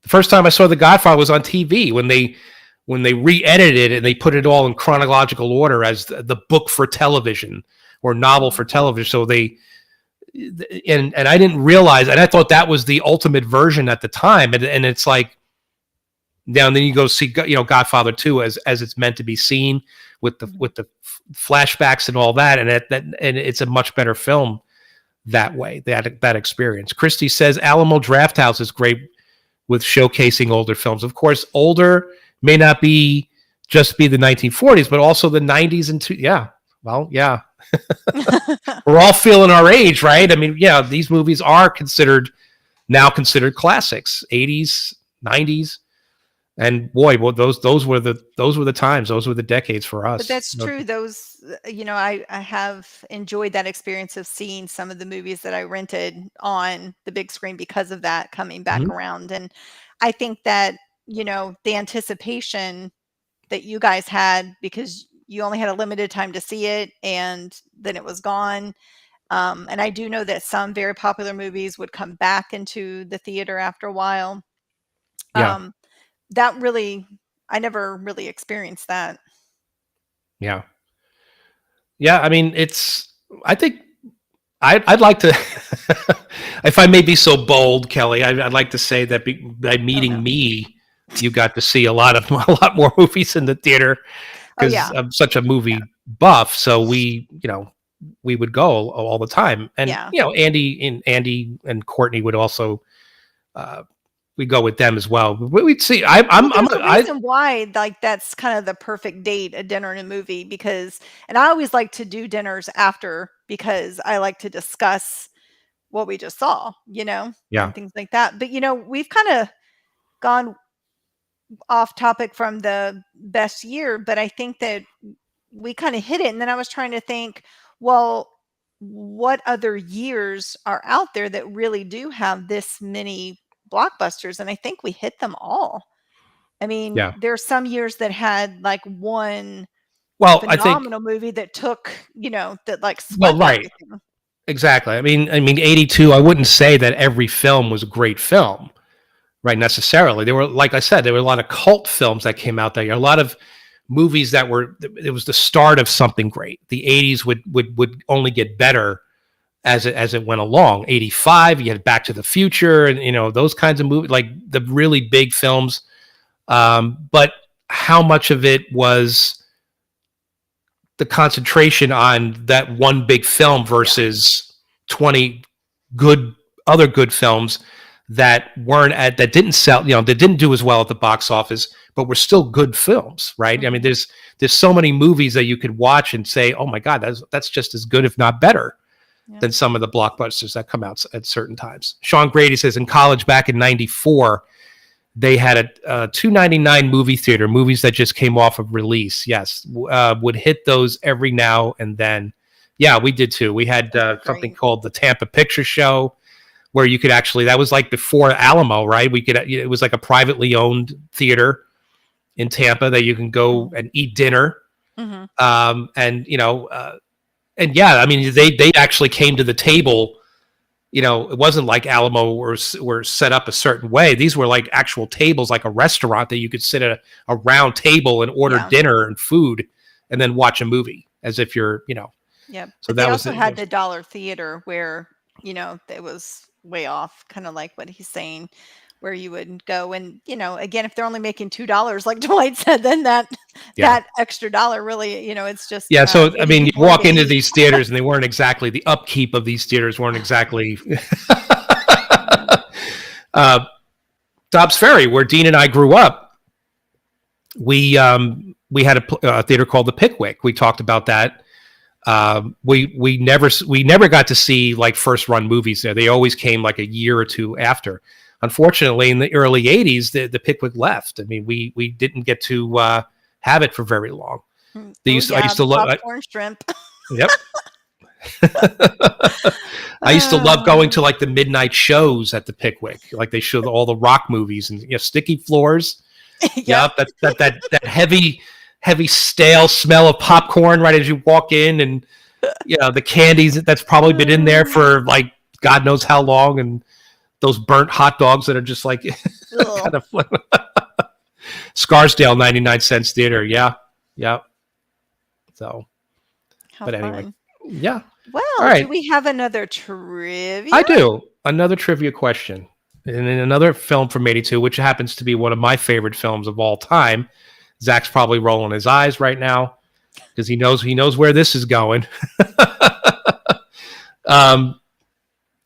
The first time I saw The Godfather was on TV when they re-edited it and they put it all in chronological order as the book for television or novel for television. So and I didn't realize, and I thought that was the ultimate version at the time. And it's like, now and then you go see, Godfather 2 as it's meant to be seen with the flashbacks and all that. And it's a much better film that way, that experience. Christy says Alamo Drafthouse is great with showcasing older films. Of course, older may not just be the 1940s, but also the 90s and yeah. Well, yeah. We're all feeling our age, right? I mean, yeah, these movies are now considered classics, 80s, 90s. And boy, well, those were the times, those were the decades for us. But that's true. Those, I have enjoyed that experience of seeing some of the movies that I rented on the big screen because of that coming back around. And I think that, the anticipation that you guys had because you only had a limited time to see it and then it was gone. And I do know that some very popular movies would come back into the theater after a while. Yeah. I never really experienced that. Yeah. Yeah. I mean, I think I'd like to, if I may be so bold, Kelly, I'd like to say that by meeting me, you got to see a lot more movies in the theater because I'm such a movie buff. So we would go all the time. And, Andy and Courtney would also, we go with them as well. We'd see. Why like that's kind of the perfect date, a dinner and a movie, and I always like to do dinners after because I like to discuss what we just saw, and things like that. But we've kind of gone off topic from the best year, but I think that we kind of hit it. And then I was trying to think, well, what other years are out there that really do have this many blockbusters? And I think we hit them all. I mean, there's some years that had like one Well, I think phenomenal movie that took, that like well, swept right. everything. Exactly. I mean 82, I wouldn't say that every film was a great film, right, necessarily. There were, like I said, there were a lot of cult films that came out that year. A lot of movies that were, it was the start of something great. The 80s would only get better as it went along. 85, you had Back to the Future and those kinds of movies, like the really big films. But how much of it was the concentration on that one big film versus 20 other good films that didn't sell, that didn't do as well at the box office, but were still good films, right? I mean, there's so many movies that you could watch and say, oh my God, that's just as good, if not better, than some of the blockbusters that come out at certain times. Sean Grady says in college back in 94, they had a $2.99 movie theater, movies that just came off of release. Yes, would hit those every now and then. Yeah, we did too. We had something called the Tampa Picture Show, where you could actually, that was like before Alamo, right? It was like a privately owned theater in Tampa that you can go and eat dinner. Mm-hmm. And yeah, I mean, they actually came to the table. It wasn't like Alamo were set up a certain way. These were like actual tables, like a restaurant that you could sit at a round table and order dinner and food and then watch a movie as if you're, Yeah. So they also had the dollar theater where, it was way off, kind of like what he's saying, where you would go and, again, if they're only making $2, like Dwight said, then that extra dollar really, it's just. Yeah. So, I mean, you walk into these theaters and they weren't exactly, the upkeep of these theaters weren't exactly. Dobbs Ferry, where Dean and I grew up, we had a theater called the Pickwick. We talked about that. We never got to see like first run movies there. They always came like a year or two after. Unfortunately, in the early 80s, the Pickwick left. I mean, we didn't get to have it for very long. I used to love popcorn shrimp. Yep. I used to love going to like the midnight shows at the Pickwick. Like they showed all the rock movies and Sticky Floors. Yep. That heavy stale smell of popcorn right as you walk in, and the candies that's probably been in there for like God knows how long, and those burnt hot dogs that are just like kind of Scarsdale 99-cent theater. Yeah. So but anyway, fun. Yeah. Well, all right. Do we have another trivia? I do. Another trivia question. And in another film from 82, which happens to be one of my favorite films of all time. Zach's probably rolling his eyes right now because he knows where this is going.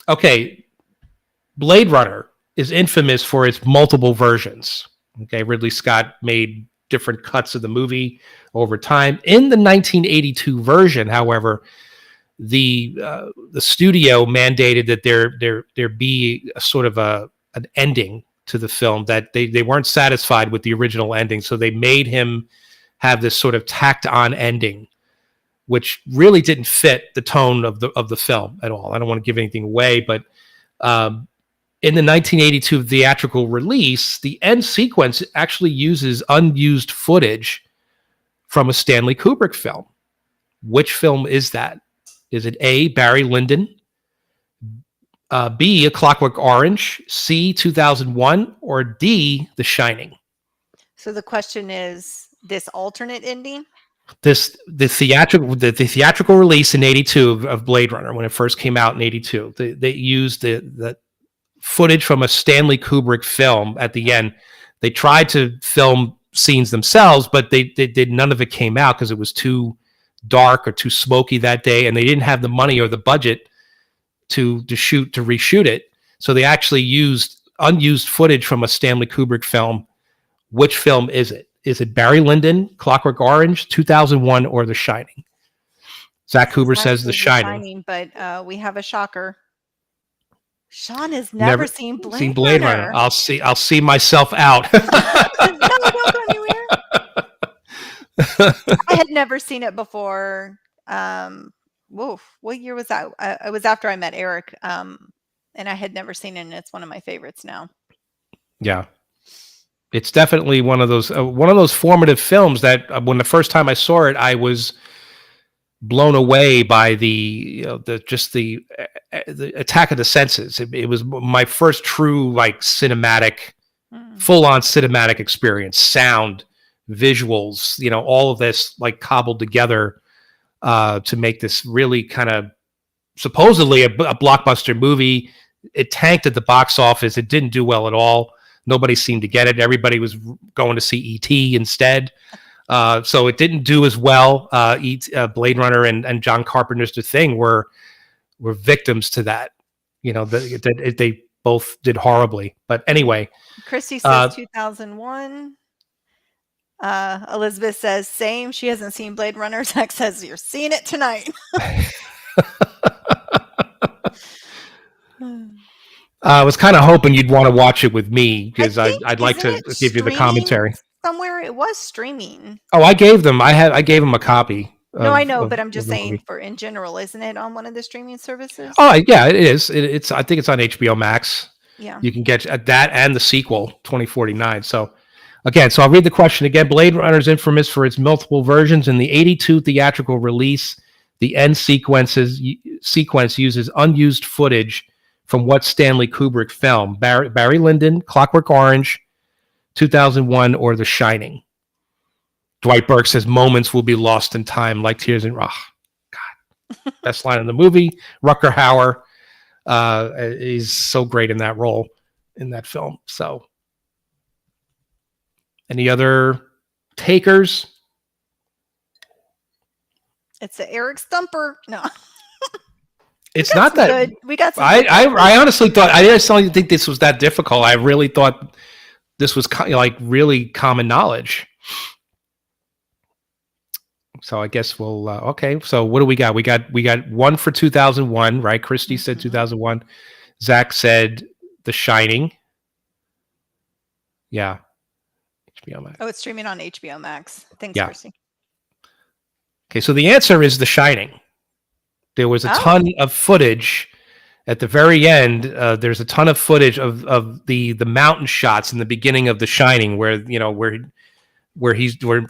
Okay. Blade Runner is infamous for its multiple versions. Okay. Ridley Scott made different cuts of the movie over time. In the 1982 version, however, the studio mandated that there be a sort of an ending to the film, that they weren't satisfied with the original ending, so they made him have this sort of tacked on ending, which really didn't fit the tone of the film at all. I don't want to give anything away, but in the 1982 theatrical release, the end sequence actually uses unused footage from a Stanley Kubrick film. Which film is that? Is it A, Barry Lyndon, B, A Clockwork Orange, C, 2001, or D, The Shining? So the question is this alternate ending? The theatrical release in 82 of Blade Runner, when it first came out in 82, they used the footage from a Stanley Kubrick film at the end. They tried to film scenes themselves, but they did, none of it came out because it was too dark or too smoky that day, and they didn't have the money or the budget to reshoot it. So they actually used unused footage from a Stanley Kubrick film. Which film is it? Is it Barry Lyndon, Clockwork Orange, 2001, or The Shining? Zach Cooper says The Shining. But we have a shocker. Sean has never seen Blade Runner. I'll see myself out. No, don't go anywhere. I had never seen it before. What year was that? It was after I met Eric. And I had never seen it, and it's one of my favorites now. Yeah. It's definitely one of those formative films that when the first time I saw it, I was blown away by the attack of the senses. It was my first true like cinematic, full on cinematic experience. Sound, visuals, all of this like cobbled together to make this really kind of supposedly a blockbuster movie. It tanked at the box office. It didn't do well at all. Nobody seemed to get it. Everybody was going to see E.T. instead. So it didn't do as well. Blade Runner and John Carpenter's The Thing were victims to that. They both did horribly. But anyway. Christy says 2001. Elizabeth says same. She hasn't seen Blade Runner. Zach says you're seeing it tonight. I was kind of hoping you'd want to watch it with me because I'd like to give you the commentary. Somewhere it was streaming. Oh, I gave them a copy. No, I know, but I'm just saying in general, isn't it on one of the streaming services? Oh, yeah, it is. It's I think it's on HBO Max. Yeah. You can get that and the sequel, 2049. So again, I'll read the question again. Blade Runner is infamous for its multiple versions. In the 82 theatrical release, the end sequence uses unused footage from what Stanley Kubrick film? Barry Lyndon, Clockwork Orange, 2001, or The Shining? Dwight Burke says moments will be lost in time like tears in... Oh, God. Best line in the movie. Rutger Hauer is so great in that role, in that film. So, any other takers? It's the Eric Stumper. No. It's not that good. We got some I honestly thought, I just don't think this was that difficult. I really thought this was like really common knowledge. So I guess we'll okay. So what do we got? We got one for 2001, right? Christy said 2001. Zach said The Shining. Yeah. HBO Max. Oh, it's streaming on HBO Max. Thanks, yeah. Christy. Okay, so the answer is The Shining. There was a ton of footage at the very end. There's a ton of footage of the mountain shots in the beginning of The Shining, where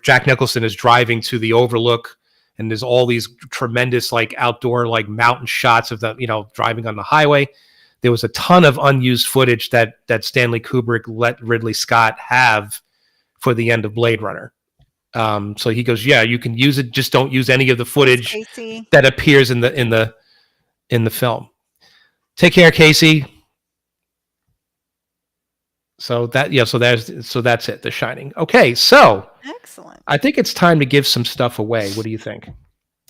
Jack Nicholson is driving to the overlook, and there's all these tremendous like outdoor like mountain shots of the driving on the highway. There was a ton of unused footage that Stanley Kubrick let Ridley Scott have for the end of Blade Runner. So he goes, yeah, you can use it. Just don't use any of the footage that appears in the film. Take care, Casey. So that's it. The Shining. Okay, so excellent. I think it's time to give some stuff away. What do you think?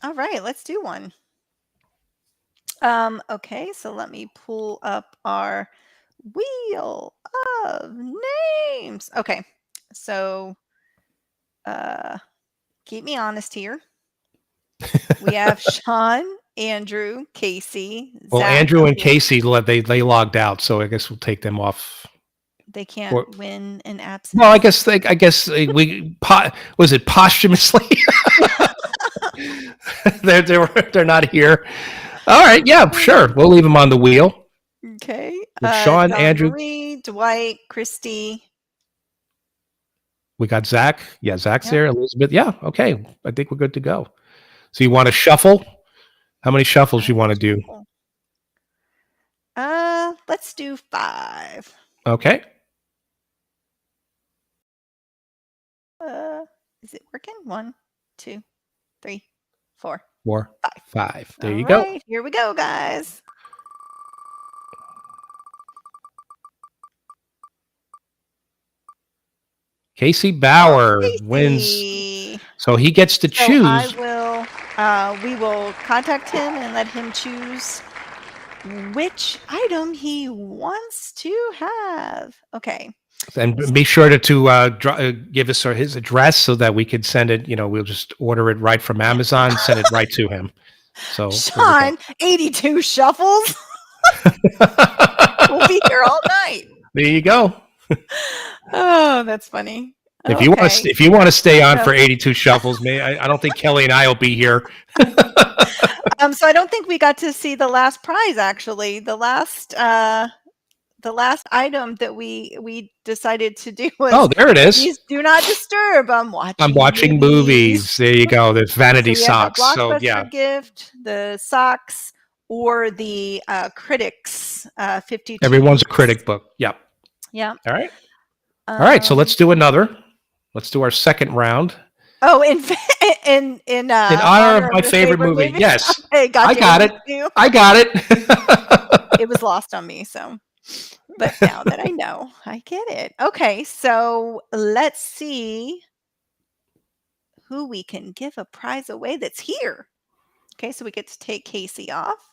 All right, let's do one. Okay, so let me pull up our wheel of names. Okay, so keep me honest here. We have Sean, Andrew, Casey. Well, Zach, Andrew and Casey they logged out, so I guess we'll take them off. They can't win in absence. Well, I guess we was it posthumously? they're not here. All right, yeah, sure. We'll leave them on the wheel. Okay. Sean, Don Andrew, Marie, Dwight, Christy. We got Zach. Yeah, Zach's there. Elizabeth. Yeah, okay. I think we're good to go. So you want to shuffle? How many shuffles you want to do? Let's do 5. Okay. Is it working? 1, 2, 3, 4, 5. There All you go. right, here we go, guys. Casey Bauer wins. So he gets to choose. We will contact him and let him choose which item he wants to have. Okay. And be sure to give us his address so that we can send it. We'll just order it right from Amazon, send it right to him. So Sean, 82 shuffles. We'll be here all night. There you go. Oh, that's funny. If you want to stay on for 82 shuffles, I don't think Kelly and I will be here. So I don't think we got to see the last prize. Actually, the last the last item that we decided to do was, oh, there it is. Please do not disturb. I'm watching movies. There you go. There's vanity socks. The So Blockbuster gift, the socks, or the Critics 52. Everyone's a critic book. Yep. Yeah. All right. All right. So let's do another. Let's do our second round. Oh, in honor of my favorite movie. Yes. Okay, I got it. I got it. It was lost on me. So, but now that I know, I get it. Okay. So let's see who we can give a prize away that's here. Okay. So we get to take Casey off.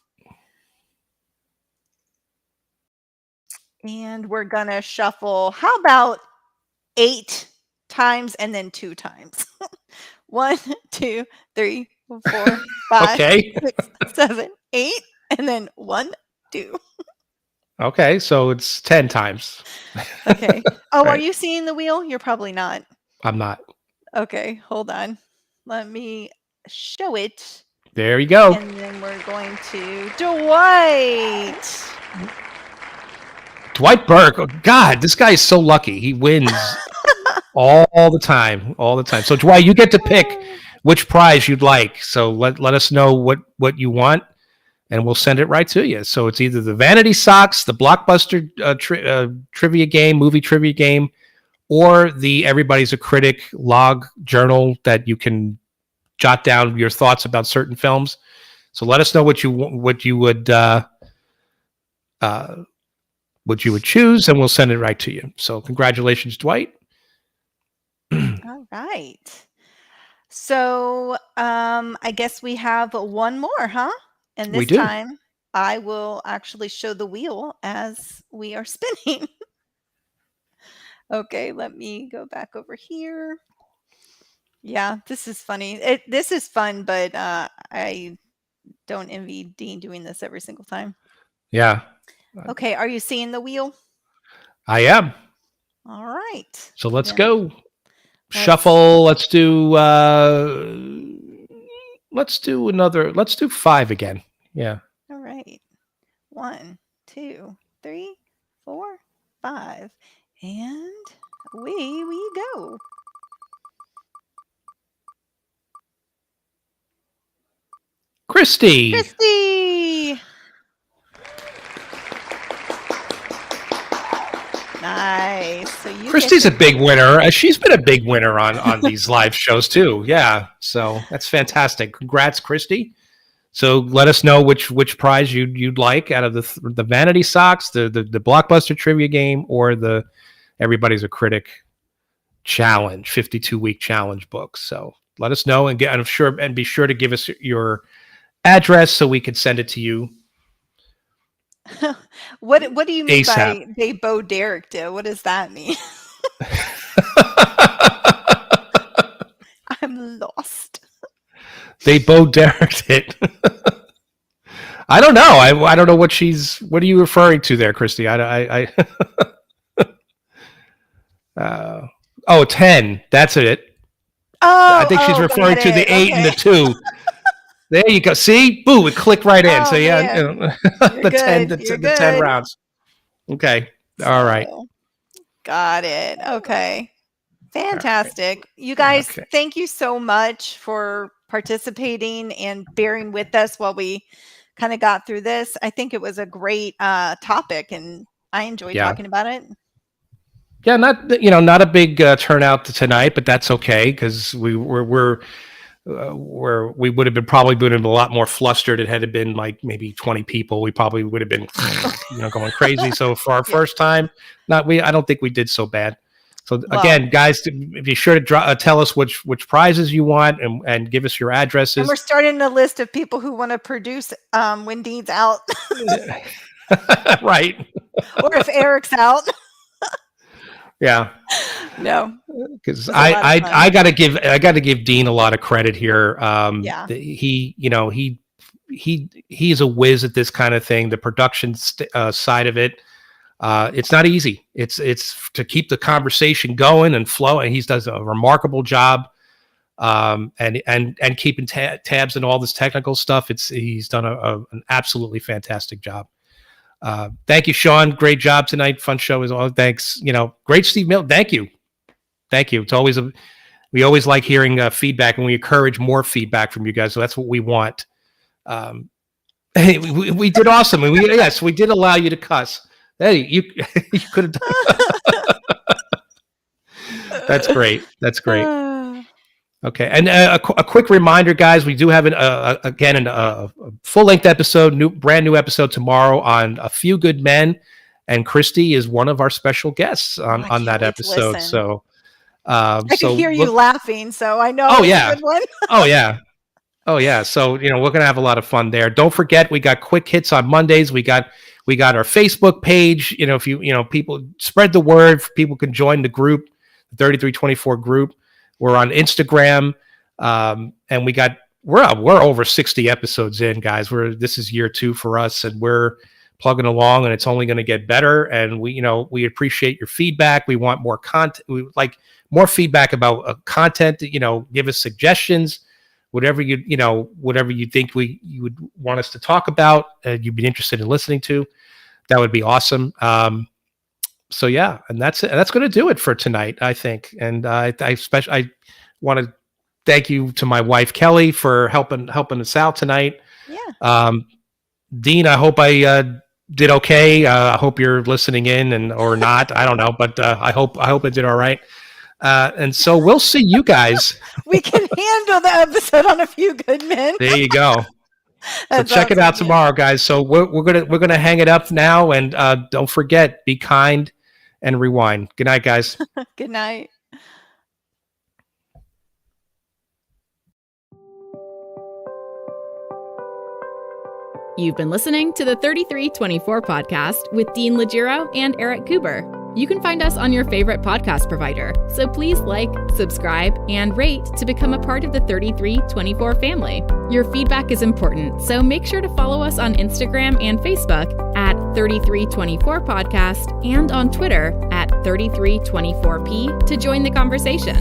And we're going to shuffle. How about 8 times and then 2 times? 1, 2, 3, 4, 5, Okay. 6, 7, 8, and then 1, 2. Okay, so it's 10 times. Okay. Oh, Right. Are you seeing the wheel? You're probably not. I'm not. Okay, hold on. Let me show it. There you go. And then we're going to Dwight. Dwight Burke. Oh, God, this guy is so lucky. He wins all the time. All the time. So, Dwight, you get to pick which prize you'd like. So let us know what you want, and we'll send it right to you. So it's either the Vanity Socks, the Blockbuster trivia game, movie trivia game, or the Everybody's a Critic log journal that you can jot down your thoughts about certain films. So let us know what you would choose, and we'll send it right to you. So congratulations, Dwight. All right. So I guess we have one more, huh? And this time I will actually show the wheel as we are spinning. Okay, let me go back over here. Yeah, this is funny. This is fun, but I don't envy Dean doing this every single time. Yeah. Okay, are you seeing the wheel? I am. All right. So let's go. Shuffle. Let's do another. Let's do 5 again. Yeah. All right. 1, 2, 3, 4, 5. And away we go. Christy. Nice. So Christy's a big winner. She's been a big winner on these live shows too. Yeah. So that's fantastic. Congrats, Christy. So let us know which prize you'd like out of the Vanity Socks, the Blockbuster trivia game, or the Everybody's a Critic challenge, 52-week challenge book. So let us know and be sure to give us your address so we can send it to you. What do you mean ASAP. by they Bo Derek did? What does that mean? I'm lost. They Bo Derek it. I don't know. I don't know what are you referring to there, Christy? 10. That's it. I think she's referring to the 8 and the 2. There you go. See? Boo, it clicked right in. So yeah, the 10 rounds. Okay. All right. Got it. Okay. Fantastic. Right. You guys, thank you so much for participating and bearing with us while we kind of got through this. I think it was a great topic, and I enjoyed talking about it. Yeah, not a big turnout tonight, but that's okay because we would have been a lot more flustered. It had been like maybe 20 people. We probably would have been going crazy. So for our first time, I don't think we did so bad. So again, guys, be sure to tell us which prizes you want and give us your addresses. And we're starting a list of people who want to produce when Dean's out. Right. Or if Eric's out. Yeah. No. Because I got to give Dean a lot of credit here. He's a whiz at this kind of thing. The production side of it. It's not easy. It's to keep the conversation going and flowing. He does a remarkable job, and keeping tabs on all this technical stuff. He's done an absolutely fantastic job. Thank you, Sean. Great job tonight. Fun show as always. Thanks. Great Steve Milton. Thank you. It's always we always like hearing feedback, and we encourage more feedback from you guys. So that's what we want. We did awesome. We did allow you to cuss. Hey, you could have done. That's great. Okay, and a quick reminder, guys, we do have a full-length episode, brand new episode tomorrow on A Few Good Men, and Christy is one of our special guests on that episode. So I can hear you laughing, so I know. Oh yeah, a good one. Oh yeah. So we're gonna have a lot of fun there. Don't forget, we got quick hits on Mondays. We got our Facebook page. If people spread the word, people can join the group, the 3324 group. We're on Instagram, and we're over 60 episodes in, guys. This is year 2 for us, and we're plugging along, and it's only going to get better. And we appreciate your feedback. We want more content. We like more feedback about content. Give us suggestions, whatever you think you would want us to talk about, you'd be interested in listening to. That would be awesome. So yeah, and that's it. That's going to do it for tonight, I think. And I want to thank you to my wife Kelly for helping us out tonight. Yeah. Dean, I hope I did okay. I hope you're listening in or not. I don't know, but I hope I did all right. And so we'll see you guys. We can handle the episode on A Few Good Men. There you go. So check it out tomorrow, guys. So we're gonna hang it up now, and don't forget, be kind and rewind. Good night, guys. Good night. You've been listening to the 3324 podcast with Dean Legiro and Eric Kuber. You can find us on your favorite podcast provider, so please like, subscribe, and rate to become a part of the 3324 family. Your feedback is important, so make sure to follow us on Instagram and Facebook at 3324 Podcast and on Twitter at 3324P to join the conversation.